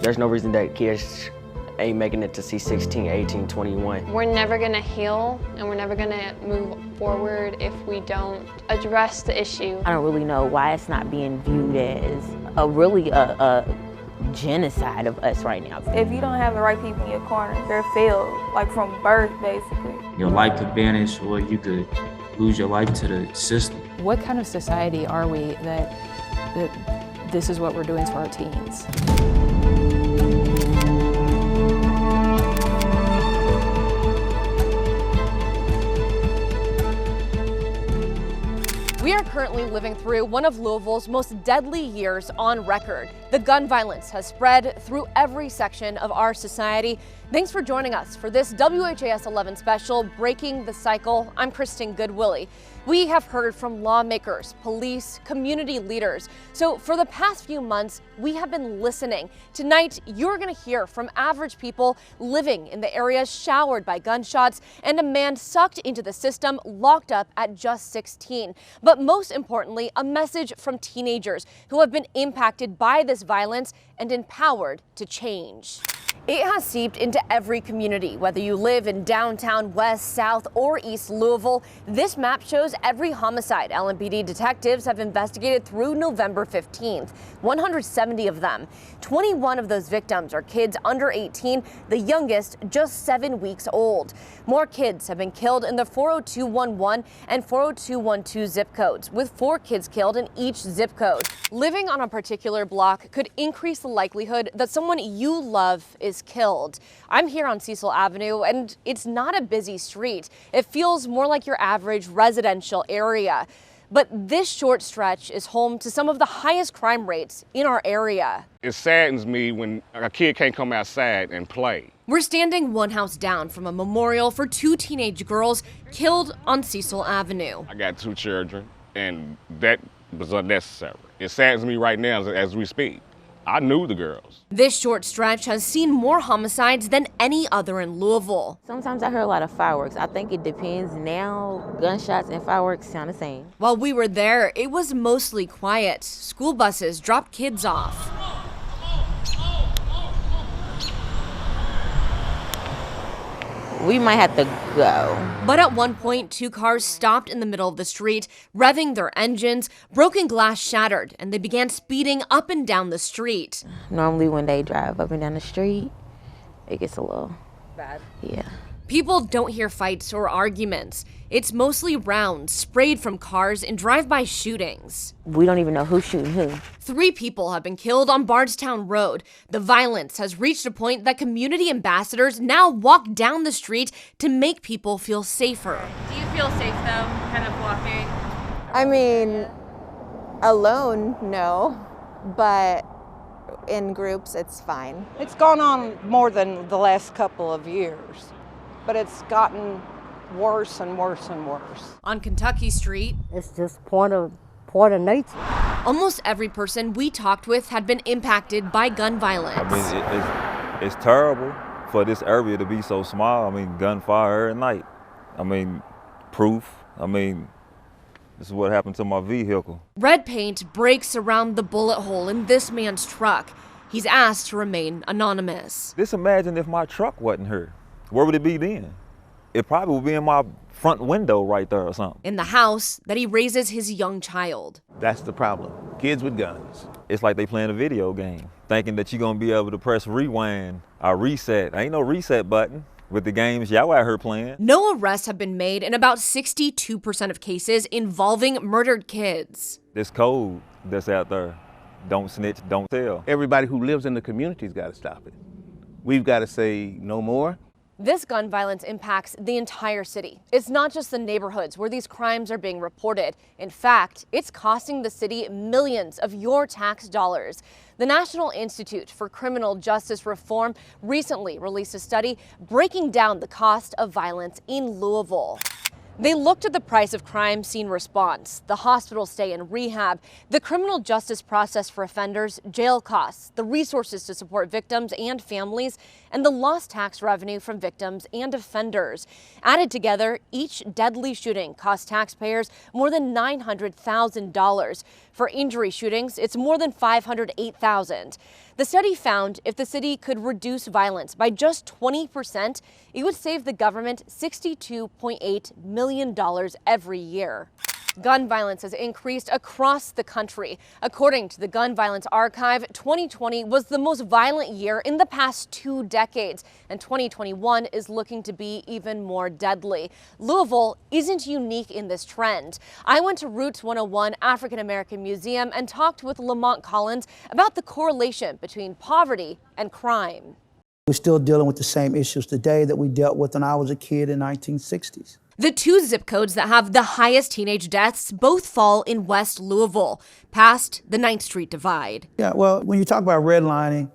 There's no reason that kids ain't making it to see 16, 18, 21. We're never gonna heal and we're never gonna move forward if we don't address the issue. I don't really know why it's not being viewed as a genocide of us right now. If you don't have the right people in your corner, they're failed, like from birth, basically. Your life could vanish, or you could lose your life to the system. What kind of society are we that this is what we're doing to our teens? We are currently living through one of Louisville's most deadly years on record. The gun violence has spread through every section of our society. Thanks for joining us for this WHAS 11 special, Breaking the Cycle. I'm Kristen Goodwillie. We have heard from lawmakers, police, community leaders. So for the past few months, we have been listening. Tonight, you're going to hear from average people living in the areas showered by gunshots and a man sucked into the system, locked up at just 16. But most importantly, a message from teenagers who have been impacted by this violence and empowered to change. It has seeped into every community, whether you live in downtown West, South, or East Louisville. This map shows every homicide LMPD detectives have investigated through November 15th, 170 of them. 21 of those victims are kids under 18, the youngest just 7 weeks old. More kids have been killed in the 40211 and 40212 zip codes, with 4 kids killed in each zip code. Living on a particular block could increase the likelihood that someone you love is killed. I'm here on Cecil Avenue, and it's not a busy street. It feels more like your average residential area. But this short stretch is home to some of the highest crime rates in our area. It saddens me when a kid can't come outside and play. We're standing one house down from a memorial for 2 teenage girls killed on Cecil Avenue. I got 2 children, and that was unnecessary. It saddens me right now as we speak. I knew the girls. This short stretch has seen more homicides than any other in Louisville. Sometimes I hear a lot of fireworks. I think it depends now. Gunshots and fireworks sound the same. While we were there, it was mostly quiet. School buses dropped kids off. We might have to go. But at one point, 2 cars stopped in the middle of the street, revving their engines, broken glass shattered, and they began speeding up and down the street. Normally when they drive up and down the street, it gets a little bad. Yeah. People don't hear fights or arguments. It's mostly rounds sprayed from cars in drive-by shootings. We don't even know who's shooting who. 3 people have been killed on Bardstown Road. The violence has reached a point that community ambassadors now walk down the street to make people feel safer. Do you feel safe though, kind of walking? I mean, alone, no, but in groups, it's fine. It's gone on more than the last couple of years, but it's gotten worse and worse and worse. On Kentucky Street, it's just part of nature. Almost every person we talked with had been impacted by gun violence. I mean, it's terrible for this area to be so small. I mean, gunfire every night. I mean, proof. I mean, this is what happened to my vehicle. Red paint breaks around the bullet hole in this man's truck. He's asked to remain anonymous. Just imagine if my truck wasn't here. Where would it be then? It probably would be in my front window right there or something. In the house that he raises his young child. That's the problem. Kids with guns. It's like they playing a video game, thinking that you're gonna be able to press rewind or reset. Ain't no reset button with the games y'all out here playing. No arrests have been made in about 62% of cases involving murdered kids. This code that's out there, don't snitch, don't tell. Everybody who lives in the community's got to stop it. We've got to say no more. This gun violence impacts the entire city. It's not just the neighborhoods where these crimes are being reported. In fact, it's costing the city millions of your tax dollars. The National Institute for Criminal Justice Reform recently released a study breaking down the cost of violence in Louisville. They looked at the price of crime scene response, the hospital stay and rehab, the criminal justice process for offenders, jail costs, the resources to support victims and families, and the lost tax revenue from victims and offenders. Added together, each deadly shooting cost taxpayers more than $900,000. For injury shootings, it's more than $508,000. The study found if the city could reduce violence by just 20%, it would save the government $62.8 million every year. Gun violence has increased across the country. According to the Gun Violence Archive, 2020 was the most violent year in the past 2 decades, and 2021 is looking to be even more deadly. Louisville isn't unique in this trend. I went to Roots 101 African American Museum and talked with Lamont Collins about the correlation between poverty and crime. We're still dealing with the same issues today that we dealt with when I was a kid in the 1960s. The 2 zip codes that have the highest teenage deaths both fall in West Louisville, past the 9th Street divide. Yeah, well, when you talk about redlining,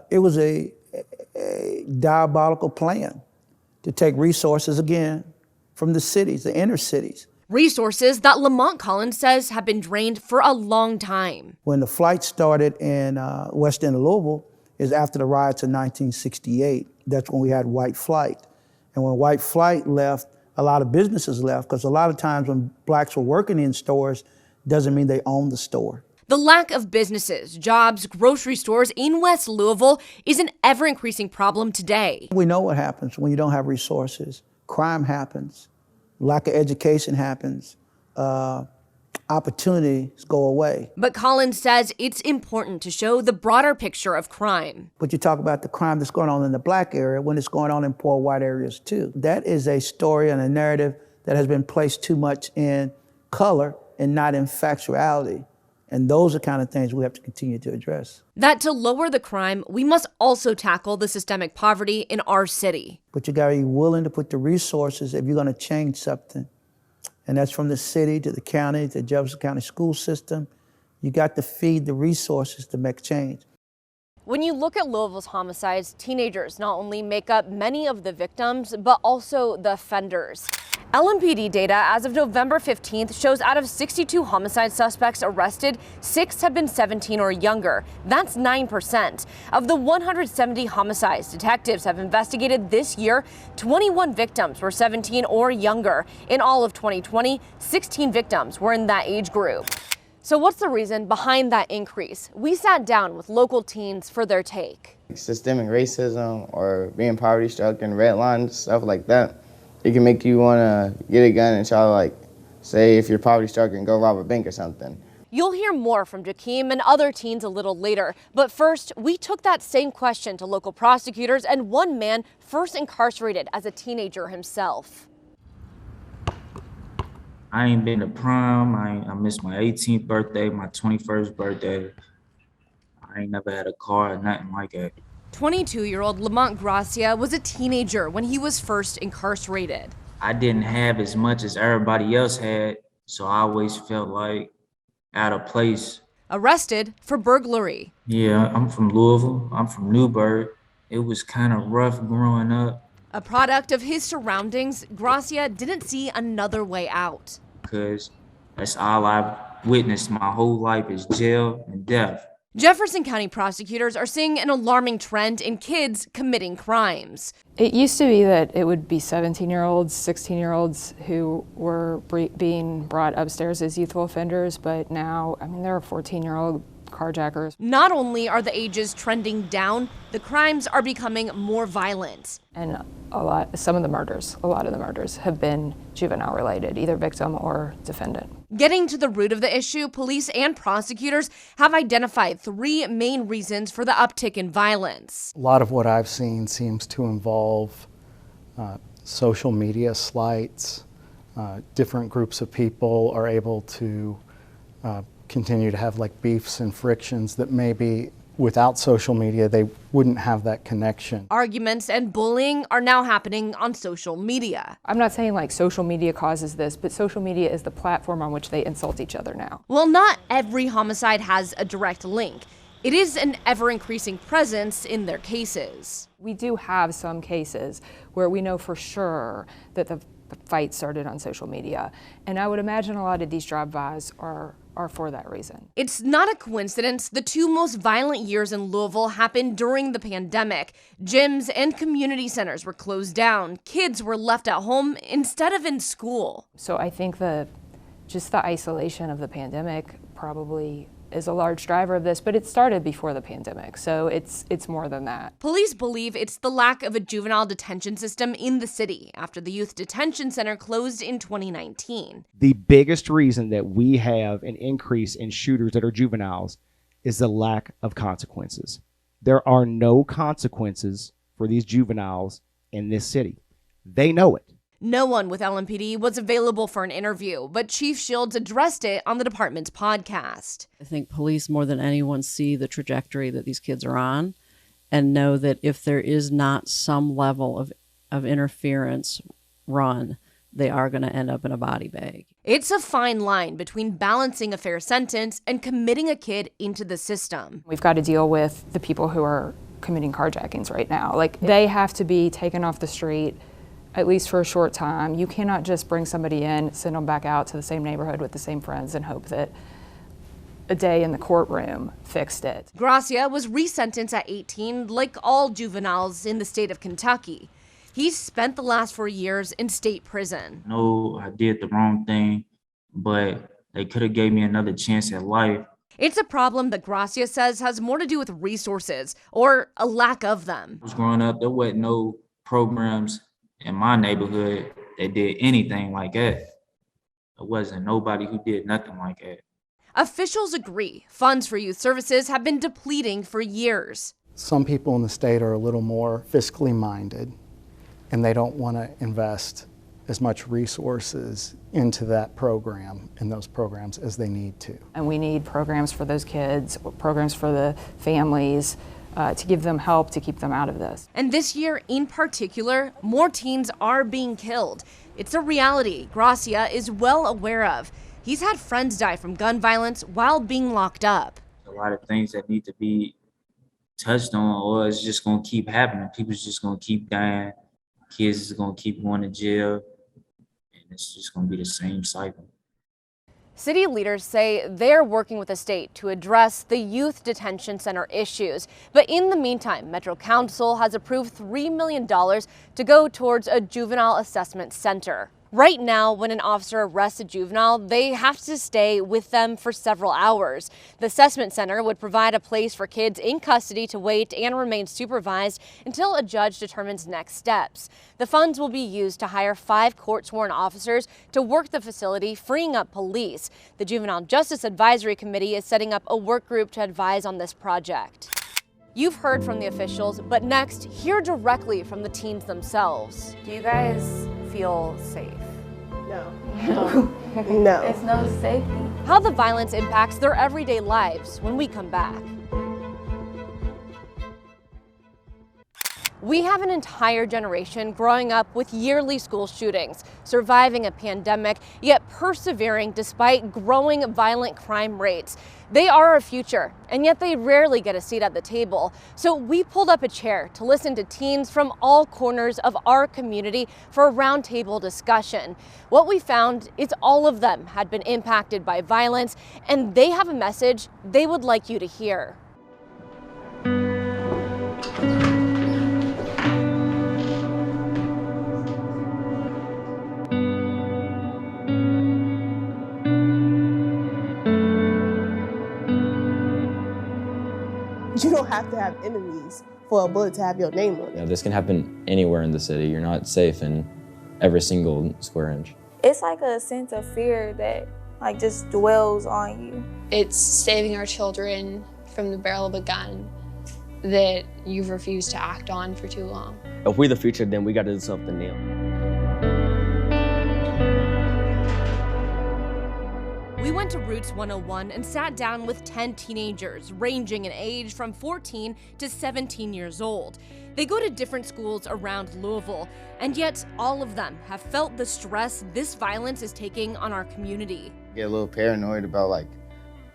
it was a diabolical plan to take resources, again, from the cities, the inner cities. Resources that Lamont Collins says have been drained for a long time. When the flight started in West End of Louisville, is after the riots in 1968. That's when we had white flight. And when white flight left, a lot of businesses left, because a lot of times when blacks were working in stores, doesn't mean they own the store. The lack of businesses, jobs, grocery stores in West Louisville is an ever-increasing problem today. We know what happens when you don't have resources. Crime happens, lack of education happens, opportunities go away. But Collins says it's important to show the broader picture of crime. But you talk about the crime that's going on in the black area when it's going on in poor white areas too. That is a story and a narrative that has been placed too much in color and not in factuality. And those are the kind of things we have to continue to address. That to lower the crime, we must also tackle the systemic poverty in our city. But you gotta be willing to put the resources if you're gonna change something. And that's from the city to the county, to the Jefferson County school system. You got to feed the resources to make change. When you look at Louisville's homicides, teenagers not only make up many of the victims, but also the offenders. LMPD data as of November 15th shows out of 62 homicide suspects arrested, 6 have been 17 or younger. That's 9%. Of the 170 homicides detectives have investigated this year, 21 victims were 17 or younger. In all of 2020, 16 victims were in that age group. So what's the reason behind that increase? We sat down with local teens for their take. Systemic racism or being poverty struck and redlined, stuff like that. It can make you want to get a gun and try to, like, say if you're poverty struck and go rob a bank or something. You'll hear more from Jakeem and other teens a little later. But first, we took that same question to local prosecutors and one man first incarcerated as a teenager himself. I ain't been to prom. I missed my 18th birthday, my 21st birthday. I ain't never had a car or nothing like that. 22-year-old Lamont Gracia was a teenager when he was first incarcerated. I didn't have as much as everybody else had, so I always felt like out of place. Arrested for burglary. Yeah, I'm from Louisville. I'm from Newburgh. It was kind of rough growing up. A product of his surroundings, Gracia didn't see another way out. Because that's all I've witnessed my whole life is jail and death. Jefferson County prosecutors are seeing an alarming trend in kids committing crimes. It used to be that it would be 17-year-olds, 16-year-olds who were being brought upstairs as youthful offenders, but now, I mean, there are 14-year-old carjackers. Not only are the ages trending down, the crimes are becoming more violent. And a lot of the murders have been juvenile related, either victim or defendant. Getting to the root of the issue, police and prosecutors have identified 3 main reasons for the uptick in violence. A lot of what I've seen seems to involve social media slights. Different groups of people are able to continue to have like beefs and frictions that maybe without social media they wouldn't have that connection. Arguments and bullying are now happening on social media. I'm not saying like social media causes this, but social media is the platform on which they insult each other now. Well, not every homicide has a direct link. It is an ever-increasing presence in their cases. We do have some cases where we know for sure that the fight started on social media. And I would imagine a lot of these drive-bys are for that reason. It's not a coincidence the two most violent years in Louisville happened during the pandemic. Gyms and community centers were closed down. Kids were left at home instead of in school. So I think just the isolation of the pandemic probably is a large driver of this, but it started before the pandemic, so it's more than that. Police believe it's the lack of a juvenile detention system in the city after the youth detention center closed in 2019. The biggest reason that we have an increase in shooters that are juveniles is the lack of consequences. There are no consequences for these juveniles in this city. They know it. No one with LMPD was available for an interview, but Chief Shields addressed it on the department's podcast. I think police more than anyone see the trajectory that these kids are on and know that if there is not some level of interference run, they are going to end up in a body bag. It's a fine line between balancing a fair sentence and committing a kid into the system. We've got to deal with the people who are committing carjackings right now. Like, they have to be taken off the street at least for a short time. You cannot just bring somebody in, send them back out to the same neighborhood with the same friends and hope that a day in the courtroom fixed it. Gracia was resentenced at 18 like all juveniles in the state of Kentucky. He's spent the last 4 years in state prison. No, I did the wrong thing, but they could have gave me another chance at life. It's a problem that Gracia says has more to do with resources or a lack of them. I was growing up, there wasn't no programs in my neighborhood that did anything like that. There wasn't nobody who did nothing like that. Officials agree funds for youth services have been depleting for years. Some people in the state are a little more fiscally minded, and they don't want to invest as much resources into that program and those programs as they need to. And we need programs for those kids, programs for the families, to give them help to keep them out of this. And this year in particular, more teens are being killed. It's a reality Gracia is well aware of. He's had friends die from gun violence while being locked up. A lot of things that need to be touched on, or it's just gonna keep happening. People's just gonna keep dying. Kids is gonna keep going to jail, and it's just gonna be the same cycle. City leaders say they're working with the state to address the youth detention center issues. But in the meantime, Metro Council has approved $3 million to go towards a juvenile assessment center. Right now, when an officer arrests a juvenile, they have to stay with them for several hours. The assessment center would provide a place for kids in custody to wait and remain supervised until a judge determines next steps. The funds will be used to hire 5 court-sworn officers to work the facility, freeing up police. The Juvenile Justice Advisory Committee is setting up a work group to advise on this project. You've heard from the officials, but next, hear directly from the teens themselves. Do you guys feel safe? No. No. It's no safety. How the violence impacts their everyday lives when we come back. We have an entire generation growing up with yearly school shootings, surviving a pandemic, yet persevering despite growing violent crime rates. They are our future, and yet they rarely get a seat at the table. So we pulled up a chair to listen to teens from all corners of our community for a roundtable discussion. What we found is all of them had been impacted by violence, and they have a message they would like you to hear. You don't have to have enemies for a bullet to have your name on it. You know, this can happen anywhere in the city. You're not safe in every single square inch. It's like a sense of fear that just dwells on you. It's saving our children from the barrel of a gun that you've refused to act on for too long. If we're the future, then we got to do something new. We went to Roots 101 and sat down with 10 teenagers, ranging in age from 14 to 17 years old. They go to different schools around Louisville, and yet all of them have felt the stress this violence is taking on our community. I get a little paranoid about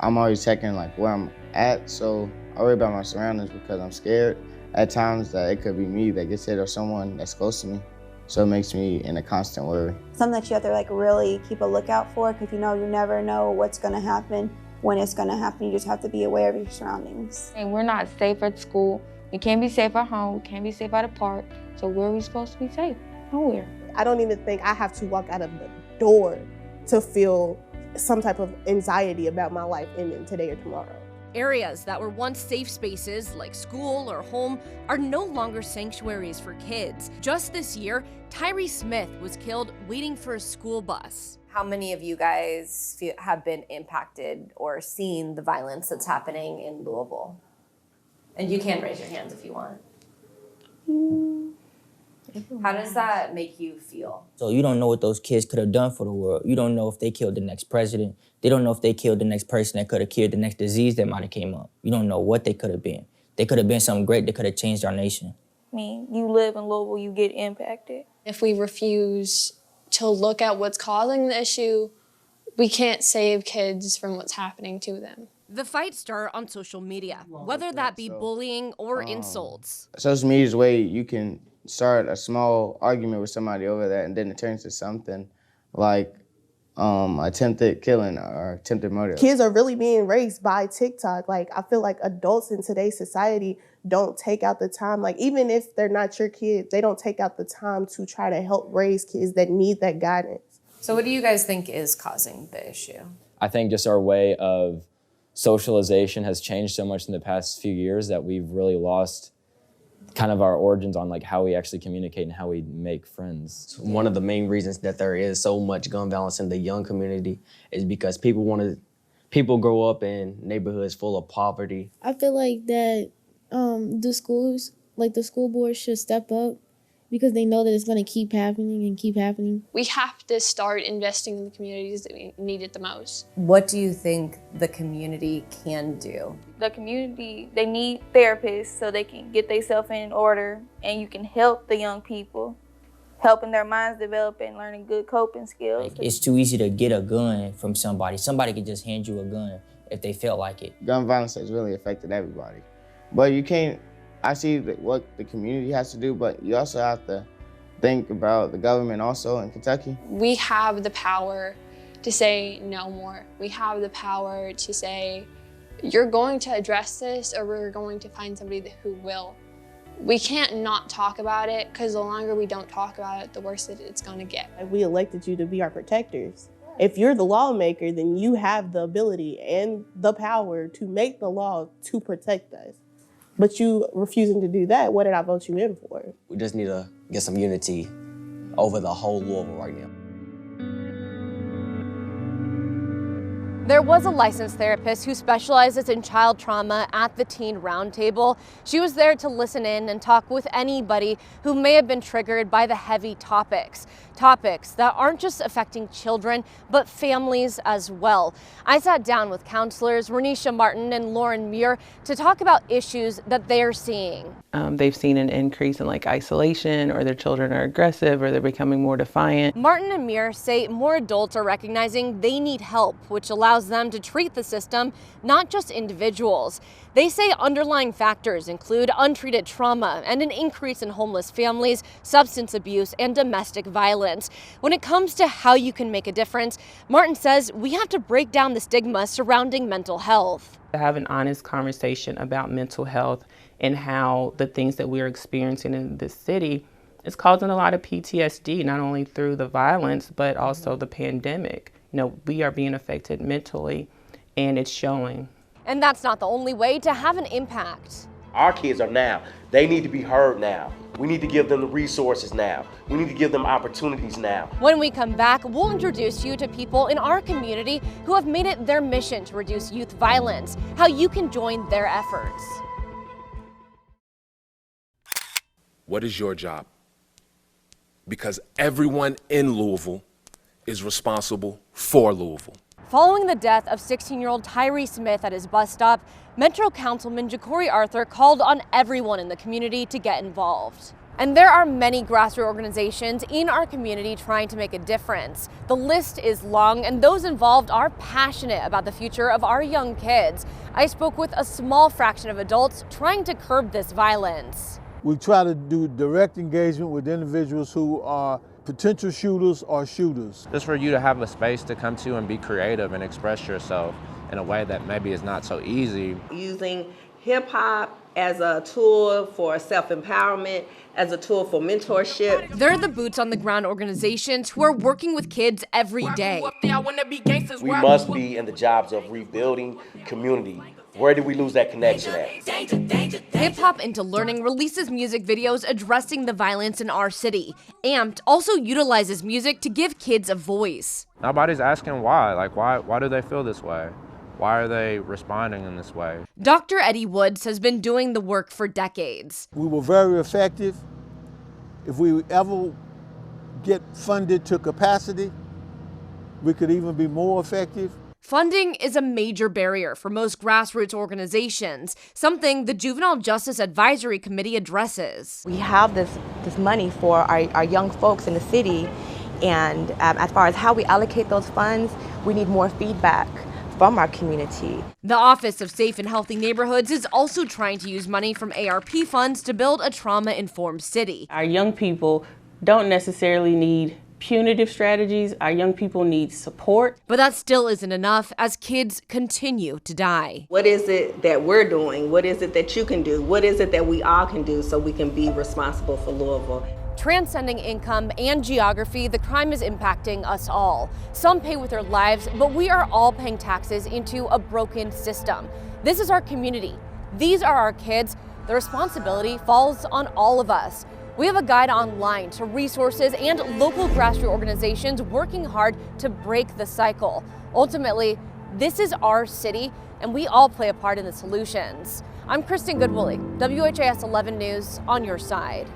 I'm always checking where I'm at, so I worry about my surroundings because I'm scared at times that it could be me that gets hit or someone that's close to me. So it makes me in a constant worry. Something that you have to like really keep a lookout for, because you never know what's gonna happen, when it's gonna happen. You just have to be aware of your surroundings. And we're not safe at school. We can't be safe at home. We can't be safe at a park. So where are we supposed to be safe? Nowhere. I don't even think I have to walk out of the door to feel some type of anxiety about my life ending today or tomorrow. Areas that were once safe spaces, like school or home, are no longer sanctuaries for kids. Just this year, Tyree Smith was killed waiting for a school bus. How many of you guys have been impacted or seen the violence that's happening in Louisville? And you can raise your hands if you want. How does that make you feel? So you don't know what those kids could have done for the world. You don't know if they killed the next president. They don't know if they killed the next person that could have cured the next disease that might have came up. You don't know what they could have been. They could have been something great that could have changed our nation. I mean, you live in Louisville, you get impacted. If we refuse to look at what's causing the issue, we can't save kids from what's happening to them. The fights start on social media, whether that be bullying or insults. Social media is a way you can start a small argument with somebody over that, and then it turns to something like attempted killing or attempted murder. Kids are really being raised by TikTok. Like, I feel like adults in today's society don't take out the time, like even if they're not your kids, they don't take out the time to try to help raise kids that need that guidance. So what do you guys think is causing the issue? I think just our way of socialization has changed so much in the past few years that we've really lost kind of our origins on like how we actually communicate and how we make friends. One of the main reasons that there is so much gun violence in the young community is because people grow up in neighborhoods full of poverty. I feel like that the schools, like the school board, should step up because they know that it's going to keep happening and keep happening. We have to start investing in the communities that we need it the most. What do you think the community can do? The community, they need therapists so they can get themselves in order, and you can help the young people, helping their minds develop and learning good coping skills. It's too easy to get a gun from somebody. Somebody could just hand you a gun if they felt like it. Gun violence has really affected everybody. But you can't, I see what the community has to do, but you also have to think about the government also in Kentucky. We have the power to say no more. We have the power to say, you're going to address this or we're going to find somebody who will. We can't not talk about it, because the longer we don't talk about it, the worse it's going to get. We elected you to be our protectors. If you're the lawmaker, then you have the ability and the power to make the law to protect us. But you refusing to do that, what did I vote you in for? We just need to get some unity over the whole Louisville right now. There was a licensed therapist who specializes in child trauma at the Teen Roundtable. She was there to listen in and talk with anybody who may have been triggered by the heavy topics that aren't just affecting children, but families as well. I sat down with counselors Renisha Martin and Lauren Muir to talk about issues that they're seeing. They've seen an increase in like isolation, or their children are aggressive, or they're becoming more defiant. Martin and Muir say more adults are recognizing they need help, which allows them to treat the system, not just individuals. They say underlying factors include untreated trauma and an increase in homeless families, substance abuse, and domestic violence. When it comes to how you can make a difference, Martin says we have to break down the stigma surrounding mental health. To have an honest conversation about mental health and how the things that we're experiencing in this city is causing a lot of PTSD, not only through the violence, but also the pandemic. You know, we are being affected mentally, and it's showing. And that's not the only way to have an impact. Our kids are now. They need to be heard now. We need to give them the resources now. We need to give them opportunities now. When we come back, we'll introduce you to people in our community who have made it their mission to reduce youth violence, how you can join their efforts. What is your job? Because everyone in Louisville is responsible for Louisville. Following the death of 16-year-old Tyree Smith at his bus stop, Metro Councilman Ja'Cory Arthur called on everyone in the community to get involved. And there are many grassroots organizations in our community trying to make a difference. The list is long, and those involved are passionate about the future of our young kids. I spoke with a small fraction of adults trying to curb this violence. We try to do direct engagement with individuals who are potential shooters or shooters. Just for you to have a space to come to and be creative and express yourself in a way that maybe is not so easy. Using hip hop as a tool for self-empowerment, as a tool for mentorship. They're the boots on the ground organizations who are working with kids every day. We must be in the jobs of rebuilding community. Where did we lose that connection at? Hip Hop Into Learning releases music videos addressing the violence in our city. Amped also utilizes music to give kids a voice. Nobody's asking why. Like, why do they feel this way? Why are they responding in this way? Dr. Eddie Woods has been doing the work for decades. We were very effective. If we ever get funded to capacity, we could even be more effective. Funding is a major barrier for most grassroots organizations, something the Juvenile Justice Advisory Committee addresses. We have this money for our young folks in the city, and as far as how we allocate those funds, we need more feedback from our community. The Office of Safe and Healthy Neighborhoods is also trying to use money from ARP funds to build a trauma-informed city. Our young people don't necessarily need punitive strategies. Our young people need support. But that still isn't enough as kids continue to die. What is it that we're doing? What is it that you can do? What is it that we all can do so we can be responsible for Louisville? Transcending income and geography, the crime is impacting us all. Some pay with their lives, but we are all paying taxes into a broken system. This is our community. These are our kids. The responsibility falls on all of us. We have a guide online to resources and local grassroots organizations working hard to break the cycle. Ultimately, this is our city, and we all play a part in the solutions. I'm Kristen Goodwillie, WHAS 11 News, on your side.